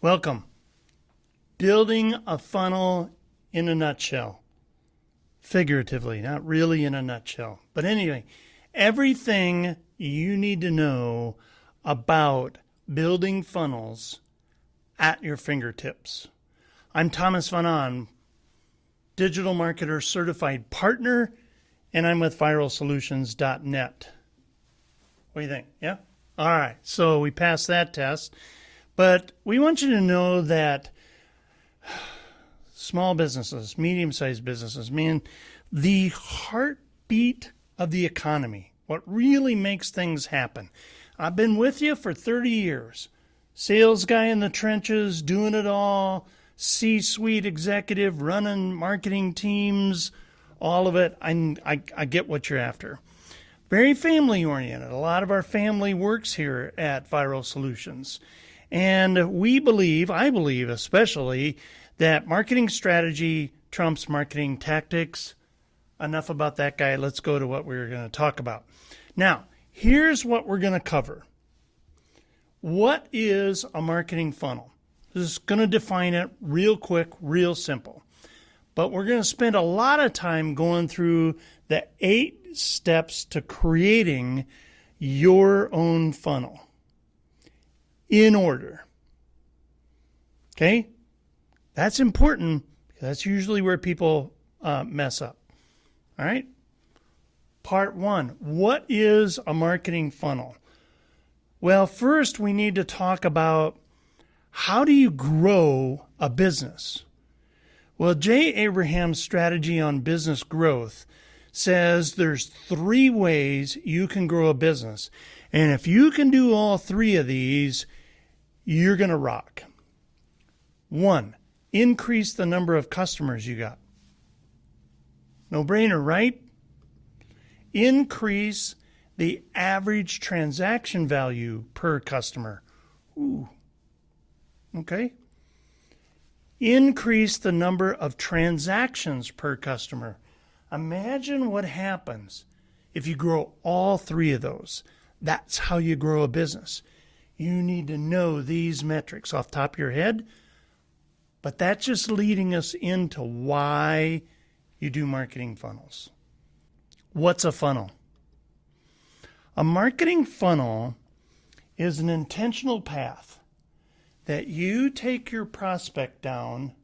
Welcome. Building a funnel in a nutshell. Figuratively, not really in a nutshell. But anyway, everything you need to know about building funnels at your fingertips. I'm Thomas Van On, digital marketer certified partner, and I'm with viralsolutions.net. What do you think? Yeah? All right. So we passed that test. But we want you to know that small businesses, medium-sized businesses, the heartbeat of the economy, what really makes things happen. I've been with you for 30 years. Sales guy in the trenches, doing it all, C-suite executive, running marketing teams, all of it. I get what you're after. Very family-oriented. A lot of our family works here at Viral Solutions. And I believe especially, that marketing strategy trumps marketing tactics. Enough about that guy. Let's go to what we're going to talk about. Now, here's what we're going to cover. What is a marketing funnel? Just going to define it real quick, real simple. But we're going to spend a lot of time going through the 8 steps to creating your own funnel. In order. Okay? That's important. That's usually where people mess up. All right? Part 1. What is a marketing funnel? Well, first we need to talk about how do you grow a business? Well, Jay Abraham's strategy on business growth says there's 3 ways you can grow a business. And if you can do all 3 of these, you're going to rock. 1, increase the number of customers you got. No brainer, right? Increase the average transaction value per customer. Ooh. Okay. Increase the number of transactions per customer. Imagine what happens if you grow all 3 of those. That's how you grow a business. You need to know these metrics off the top of your head, but that's just leading us into why you do marketing funnels. What's a funnel? A marketing funnel is an intentional path that you take your prospect down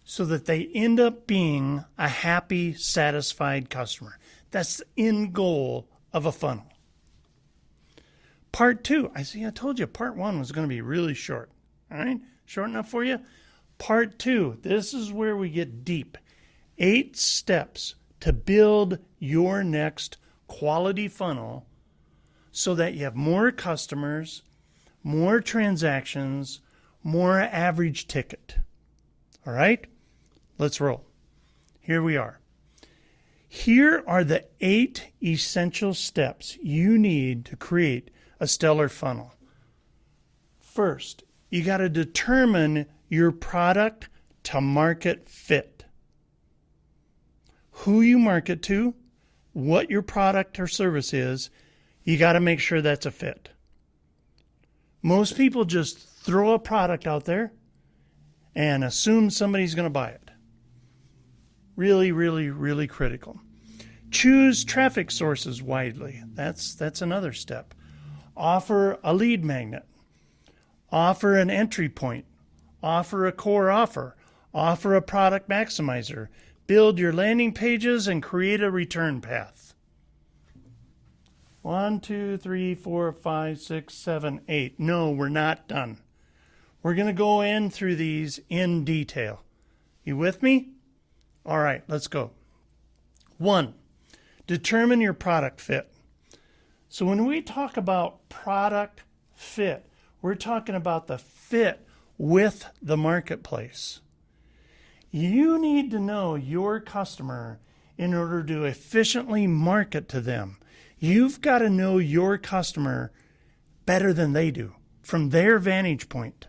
so that they end up being a happy, satisfied customer. That's the end goal of a funnel. Part 2, I told you part 1 was going to be really short. All right? Short enough for you? Part 2, this is where we get deep. 8 steps to build your next quality funnel so that you have more customers, more transactions, more average ticket. All right? Let's roll. Here we are. Here are the 8 essential steps you need to create a stellar funnel. First, you got to determine your product to market fit. Who you market to, what your product or service is, you got to make sure that's a fit. Most people just throw a product out there and assume somebody's going to buy it. Really, really, really critical. Choose traffic sources widely. That's another step. Offer a lead magnet. Offer an entry point. Offer a core offer. Offer a product maximizer. Build your landing pages and create a return path. 1, 2, 3, 4, 5, 6, 7, 8. No, we're not done. We're going to go in through these in detail. You with me? All right, let's go. 1, determine your product fit. So when we talk about product fit, we're talking about the fit with the marketplace. You need to know your customer in order to efficiently market to them. You've got to know your customer better than they do from their vantage point.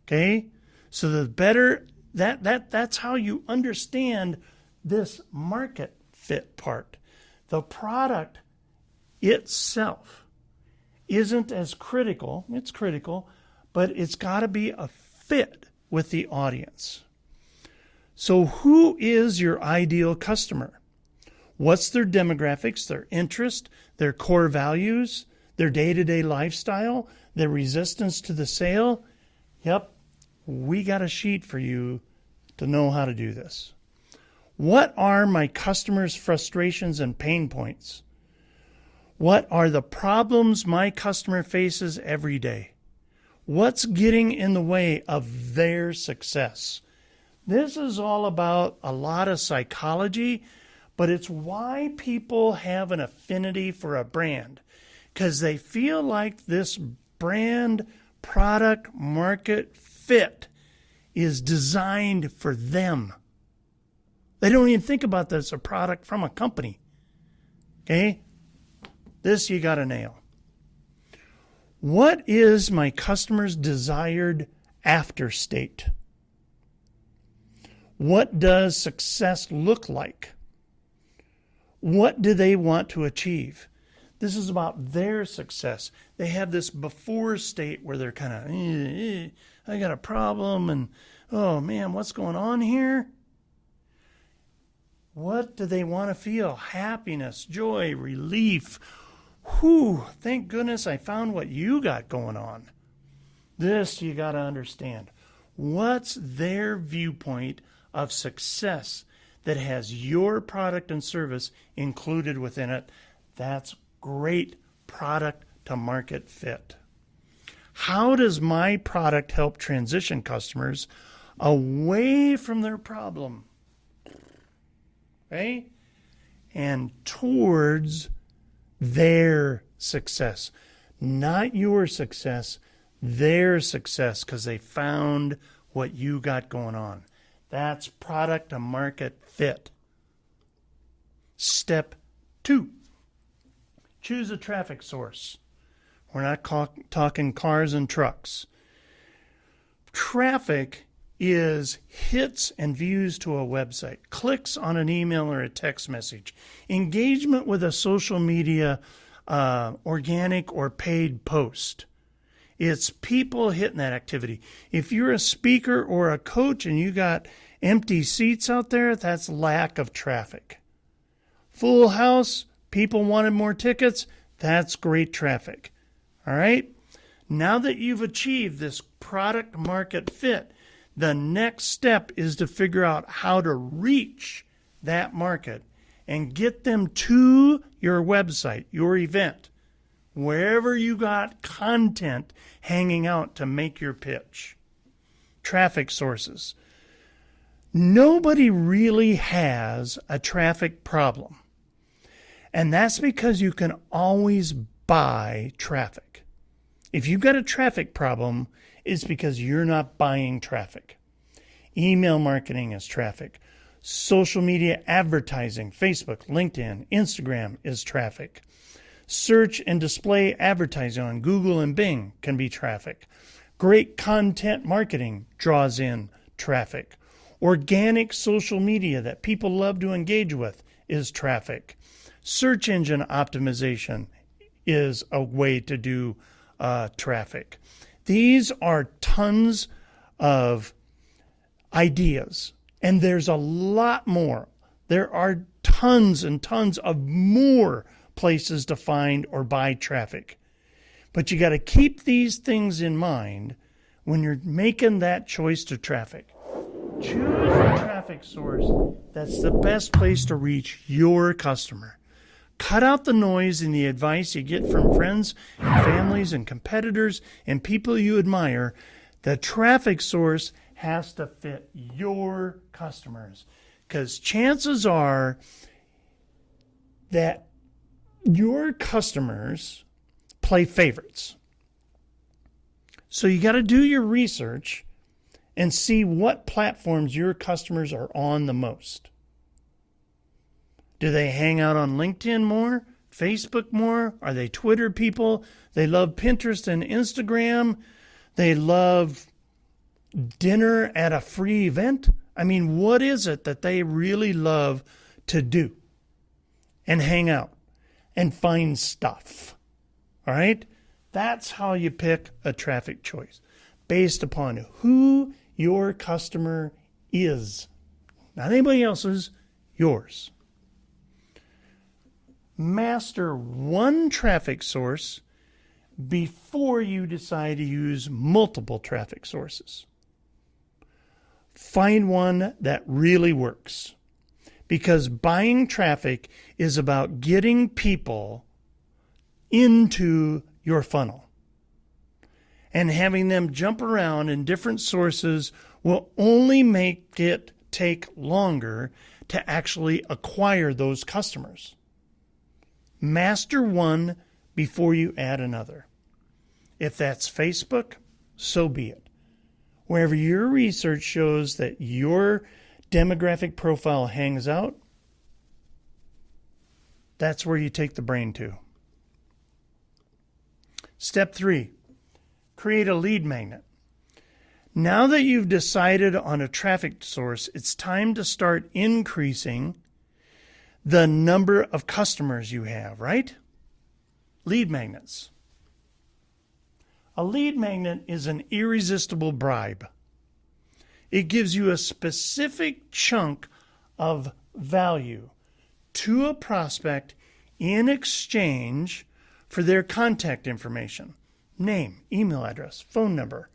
Okay? So the better that's how you understand this market fit part. The product itself isn't as critical. It's critical, but it's got to be a fit with the audience. So who is your ideal customer? What's their demographics, their interest, their core values, their day-to-day lifestyle, their resistance to the sale? Yep, we got a sheet for you to know how to do this. What are my customers' frustrations and pain points? What are the problems my customer faces every day? What's getting in the way of their success? This is all about a lot of psychology, but it's why people have an affinity for a brand, because they feel like this brand product market fit is designed for them. They don't even think about this as a product from a company. Okay? This you got to nail. What is my customer's desired after state? What does success look like? What do they want to achieve? This is about their success. They have this before state where they're kind of, I got a problem, and oh man, what's going on here? What do they want to feel? Happiness, joy, relief. Whew, thank goodness I found what you got going on. This you got to understand. What's their viewpoint of success that has your product and service included within it? That's great product to market fit. How does my product help transition customers away from their problem? Okay? And towards their success. Not your success, their success, because they found what you got going on. That's product to market fit. Step 2. Choose a traffic source. We're not talking cars and trucks. Traffic is hits and views to a website, clicks on an email or a text message, engagement with a social media organic or paid post. It's people hitting that activity. If you're a speaker or a coach and you got empty seats out there, that's lack of traffic. Full house, people wanted more tickets, that's great traffic. All right? Now that you've achieved this product market fit, the next step is to figure out how to reach that market and get them to your website, your event, wherever you got content hanging out to make your pitch. Traffic sources. Nobody really has a traffic problem. And that's because you can always buy traffic. If you've got a traffic problem, it's because you're not buying traffic. Email marketing is traffic. Social media advertising, Facebook, LinkedIn, Instagram is traffic. Search and display advertising on Google and Bing can be traffic. Great content marketing draws in traffic. Organic social media that people love to engage with is traffic. Search engine optimization is a way to do traffic. These are tons of ideas, and there's a lot more. There are tons and tons of more places to find or buy traffic. But you got to keep these things in mind when you're making that choice to traffic. Choose a traffic source that's the best place to reach your customer. Cut out the noise and the advice you get from friends and families and competitors and people you admire. The traffic source has to fit your customers, because chances are that your customers play favorites. So you got to do your research and see what platforms your customers are on the most. Do they hang out on LinkedIn more? Facebook more? Are they Twitter people? They love Pinterest and Instagram. They love dinner at a free event. I mean, what is it that they really love to do and hang out and find stuff? All right? That's how you pick a traffic choice. based upon who your customer is. Not anybody else's, yours. Master one traffic source before you decide to use multiple traffic sources. Find one that really works, because buying traffic is about getting people into your funnel. And having them jump around in different sources will only make it take longer to actually acquire those customers. Master one before you add another. If that's Facebook, so be it. Wherever your research shows that your demographic profile hangs out, that's where you take the brain to. Step 3, create a lead magnet. Now that you've decided on a traffic source, it's time to start increasing the number of customers you have, right? Lead magnets. A lead magnet is an irresistible bribe. It gives you a specific chunk of value to a prospect in exchange for their contact information, name, email address, phone number.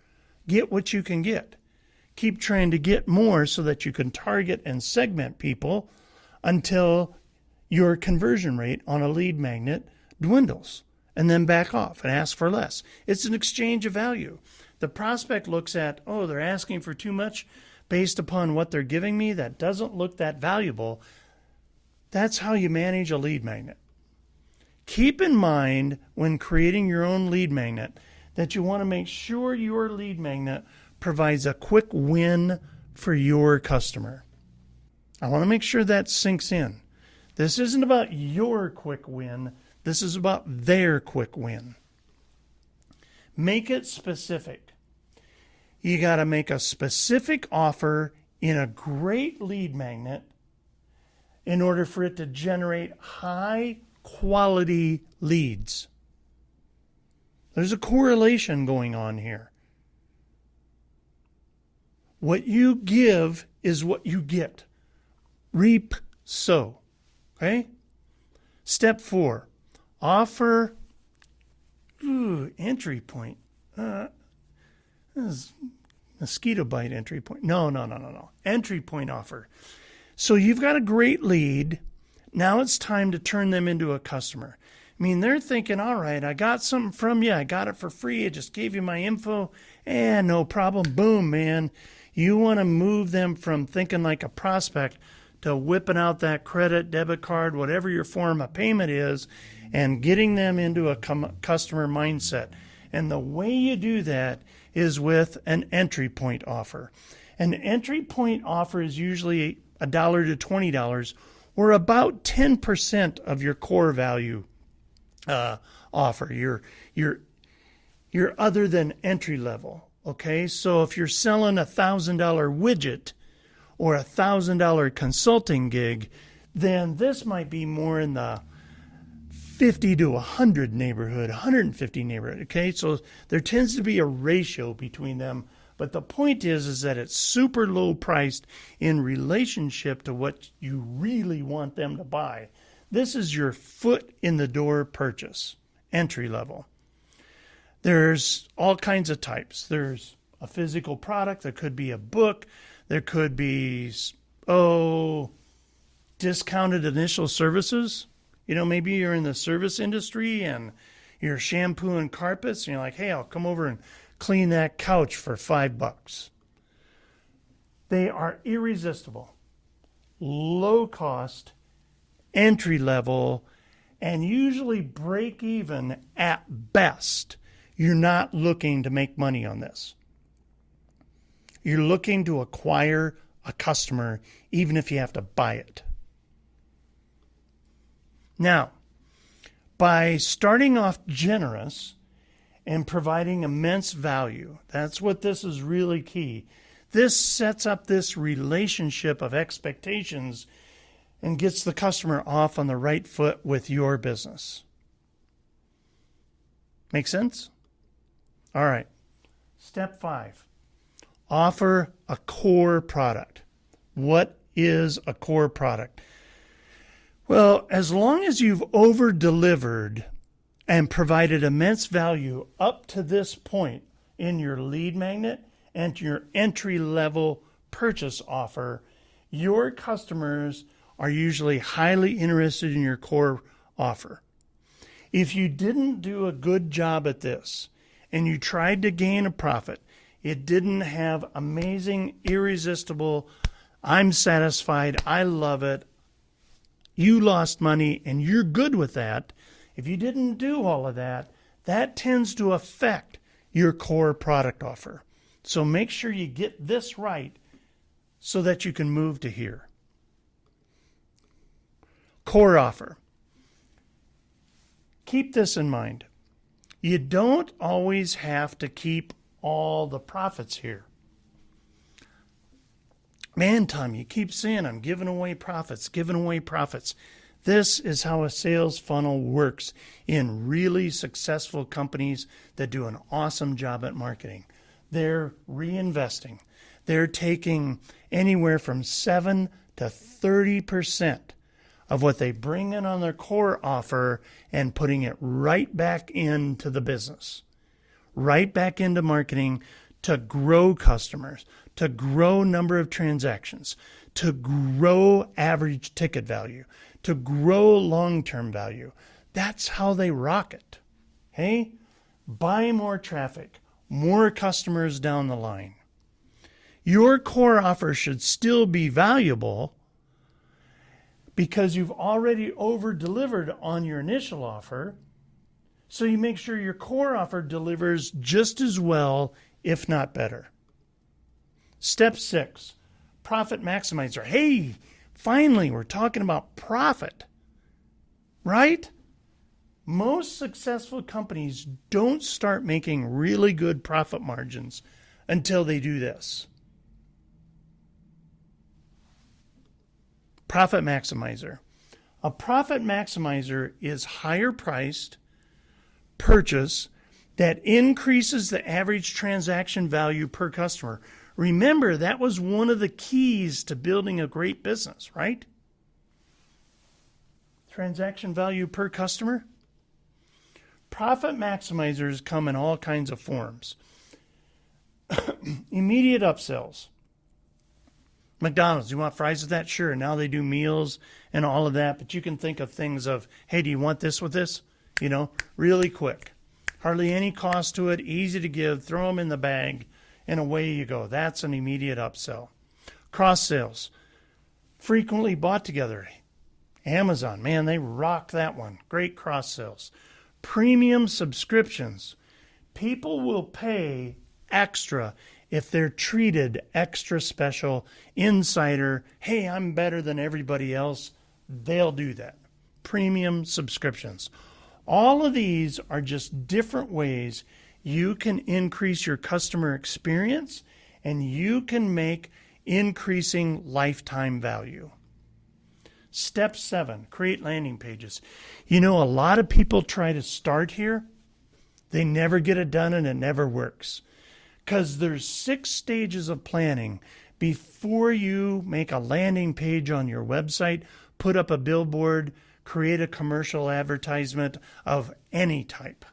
Get what you can get. Keep trying to get more so that you can target and segment people until your conversion rate on a lead magnet dwindles, and then back off and ask for less. It's an exchange of value. The prospect looks at, oh, they're asking for too much based upon what they're giving me. That doesn't look that valuable. That's how you manage a lead magnet. Keep in mind when creating your own lead magnet that you want to make sure your lead magnet provides a quick win for your customer. I want to make sure that sinks in. This isn't about your quick win. This is about their quick win. Make it specific. You got to make a specific offer in a great lead magnet in order for it to generate high quality leads. There's a correlation going on here. What you give is what you get. Reap, sow. Okay? Step 4. Offer entry point. This is mosquito bite entry point. No. Entry point offer. So you've got a great lead. Now it's time to turn them into a customer. I mean, they're thinking, all right, I got something from you. I got it for free. I just gave you my info. And no problem. Boom, man. You want to move them from thinking like a prospect to whipping out that credit, debit card, whatever your form of payment is, and getting them into a customer mindset. And the way you do that is with an entry point offer. An entry point offer is usually $1 to $20, or about 10% of your core value offer. You're other than entry level. Okay, so if you're selling $1,000 widget or $1,000 consulting gig, then this might be more in the 50 to 100 neighborhood, 150 neighborhood. Okay, so there tends to be a ratio between them. But the point is that it's super low priced in relationship to what you really want them to buy. This is your foot in the door purchase, entry level. There's all kinds of types. There's a physical product. There could be a book. There could be, discounted initial services. You know, maybe you're in the service industry and you're shampooing carpets and you're like, hey, I'll come over and clean that couch for $5. They are irresistible, low cost, entry level, and usually break even at best. You're not looking to make money on this. You're looking to acquire a customer, even if you have to buy it. Now, by starting off generous and providing immense value, that's what this is really key. This sets up this relationship of expectations and gets the customer off on the right foot with your business. Make sense? All right. Step 5, offer a core product. What is a core product? Well, as long as you've over-delivered and provided immense value up to this point in your lead magnet and your entry-level purchase offer, your customers are usually highly interested in your core offer. If you didn't do a good job at this and you tried to gain a profit, it didn't have amazing, irresistible, I'm satisfied, I love it, you lost money, and you're good with that. If you didn't do all of that, that tends to affect your core product offer. So make sure you get this right so that you can move to here. Core offer. Keep this in mind. You don't always have to keep all the profits here. Man, Tom, you keep saying I'm giving away profits, giving away profits. This is how a sales funnel works in really successful companies that do an awesome job at marketing. They're reinvesting. They're taking anywhere from 7 to 30% of what they bring in on their core offer and putting it right back into the business, right back into marketing to grow customers, to grow number of transactions, to grow average ticket value, to grow long-term value. That's how they rock it. Hey, buy more traffic, more customers down the line. Your core offer should still be valuable because you've already over-delivered on your initial offer. So you make sure your core offer delivers just as well, if not better. Step 6, profit maximizer. Hey, finally, we're talking about profit, right? Most successful companies don't start making really good profit margins until they do this. Profit maximizer. A profit maximizer is higher priced purchase that increases the average transaction value per customer. Remember, that was one of the keys to building a great business, right? Transaction value per customer. Profit maximizers come in all kinds of forms. Immediate upsells. McDonald's, you want fries with that? Sure. Now they do meals and all of that, but you can think of things of, hey, do you want this with this? You know, really quick. Hardly any cost to it, easy to give, throw them in the bag, and away you go. That's an immediate upsell. Cross sales. Frequently bought together. Amazon, man, they rock that one. Great cross sales. Premium subscriptions. People will pay extra if they're treated extra special, insider, hey, I'm better than everybody else. They'll do that. Premium subscriptions. All of these are just different ways you can increase your customer experience and you can make increasing lifetime value. Step 7, create landing pages. You know, a lot of people try to start here. They never get it done and it never works. Because there's 6 stages of planning before you make a landing page on your website, put up a billboard, create a commercial advertisement of any type.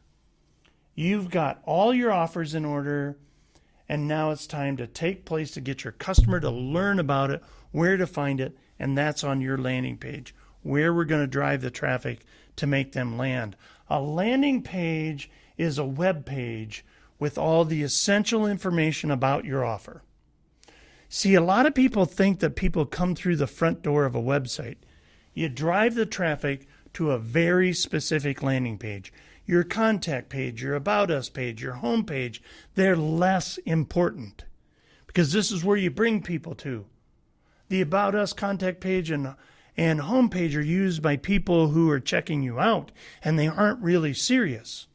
You've got all your offers in order, and now it's time to take place to get your customer to learn about it, where to find it, and that's on your landing page, where we're going to drive the traffic to make them land. A landing page is a web page with all the essential information about your offer. See, a lot of people think that people come through the front door of a website. You drive the traffic to a very specific landing page. Your contact page, your About Us page, your home page, they're less important because this is where you bring people to. The About Us contact page and home page are used by people who are checking you out and they aren't really serious.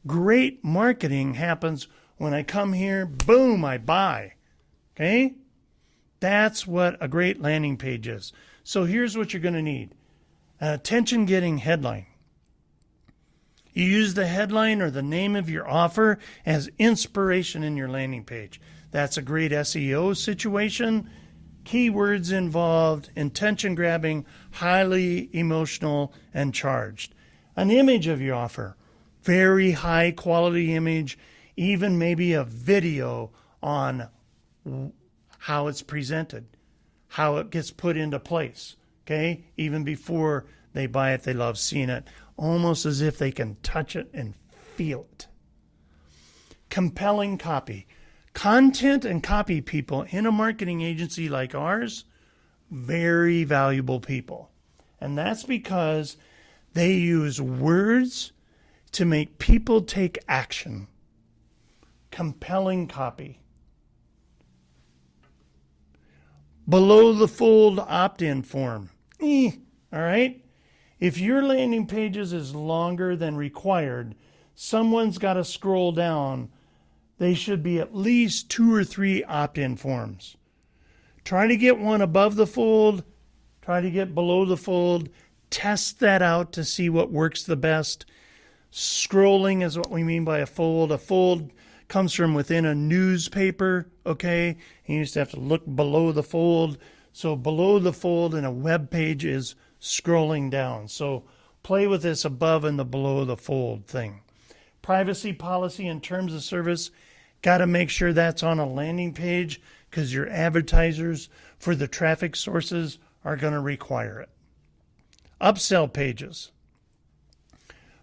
Great marketing happens when I come here, boom, I buy. Okay? That's what a great landing page is. So here's what you're going to need. An attention-getting headline. You use the headline or the name of your offer as inspiration in your landing page. That's a great SEO situation. Keywords involved, intention grabbing, highly emotional and charged. An image of your offer, very high quality image, even maybe a video on how it's presented, how it gets put into place. Okay, even before they buy it, they love seeing it, almost as if they can touch it and feel it. Compelling copy. Content and copy people in a marketing agency like ours, very valuable people. And that's because they use words to make people take action. Compelling copy. Below the fold opt-in form. All right? If your landing pages is longer than required, someone's got to scroll down. They should be at least 2 or 3 opt-in forms. Try to get one above the fold. Try to get below the fold. Test that out to see what works the best. Scrolling is what we mean by a fold. A fold comes from within a newspaper, okay? You used to have to look below the fold. So below the fold in a web page is scrolling down. So play with this above and the below the fold thing. Privacy policy and terms of service, got to make sure that's on a landing page because your advertisers for the traffic sources are going to require it. Upsell pages.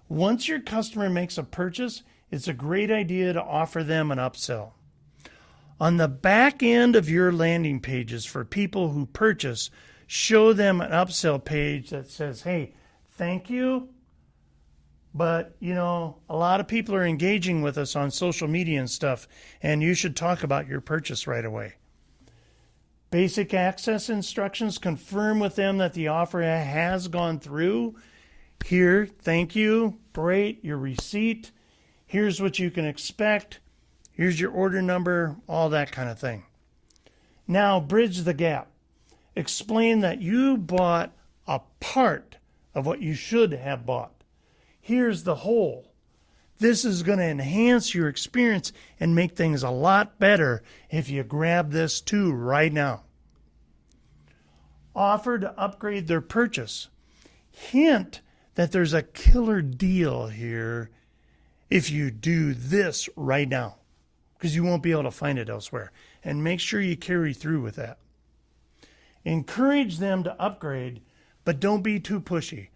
Once your customer makes a purchase, it's a great idea to offer them an upsell. On the back end of your landing pages for people who purchase, show them an upsell page that says, hey, thank you. But, a lot of people are engaging with us on social media and stuff, and you should talk about your purchase right away. Basic access instructions, confirm with them that the offer has gone through. Here, thank you, great, your receipt. Here's what you can expect. Here's your order number, all that kind of thing. Now, bridge the gap. Explain that you bought a part of what you should have bought. Here's the whole. This is going to enhance your experience and make things a lot better if you grab this too right now. Offer to upgrade their purchase. Hint that there's a killer deal here if you do this right now, because you won't be able to find it elsewhere. And make sure you carry through with that. Encourage them to upgrade, but don't be too pushy.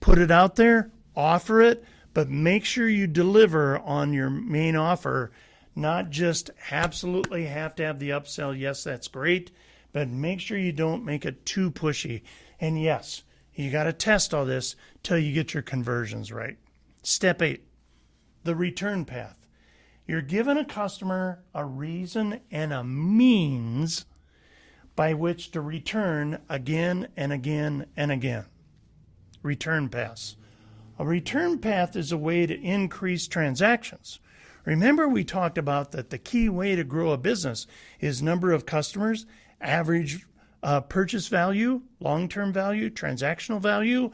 Put it out there. Offer it, but make sure you deliver on your main offer, not just absolutely have to have the upsell. Yes, that's great, but make sure you don't make it too pushy. And yes, you got to test all this till you get your conversions right. Step 8, the return path. You're giving a customer a reason and a means by which to return again and again and again. Return paths. A return path is a way to increase transactions. Remember, we talked about that the key way to grow a business is number of customers, average purchase value, long-term value, transactional value,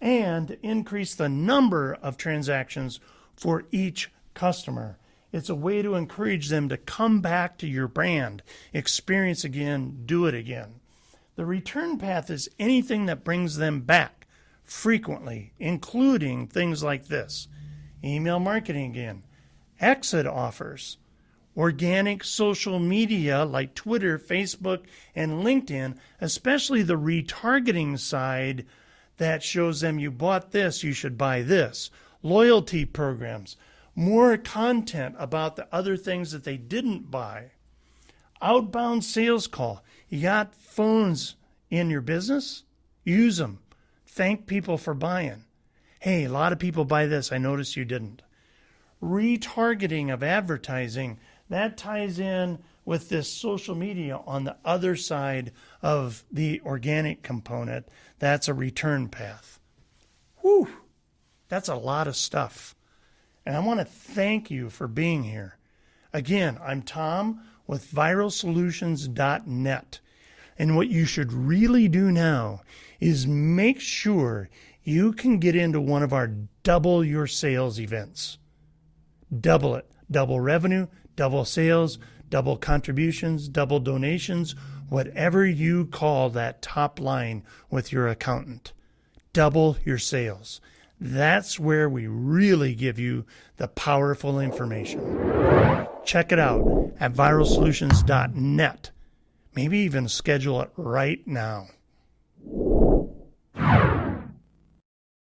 and increase the number of transactions for each customer. It's a way to encourage them to come back to your brand, experience again, do it again. The return path is anything that brings them back frequently, including things like this. Email marketing again, exit offers, organic social media like Twitter, Facebook, and LinkedIn, especially the retargeting side that shows them you bought this, you should buy this. Loyalty programs, more content about the other things that they didn't buy. Outbound sales call. You got phones in your business? Use them. Thank people for buying. Hey, a lot of people buy this. I noticed you didn't. Retargeting of advertising. That ties in with this social media on the other side of the organic component. That's a return path. Whew, that's a lot of stuff. And I want to thank you for being here. Again, I'm Tom with viralsolutions.net. And what you should really do now is make sure you can get into one of our double your sales events. Double it. Double revenue, double sales, double contributions, double donations, whatever you call that top line with your accountant. Double your sales. That's where we really give you the powerful information. Check it out at viralsolutions.net. Maybe even schedule it right now.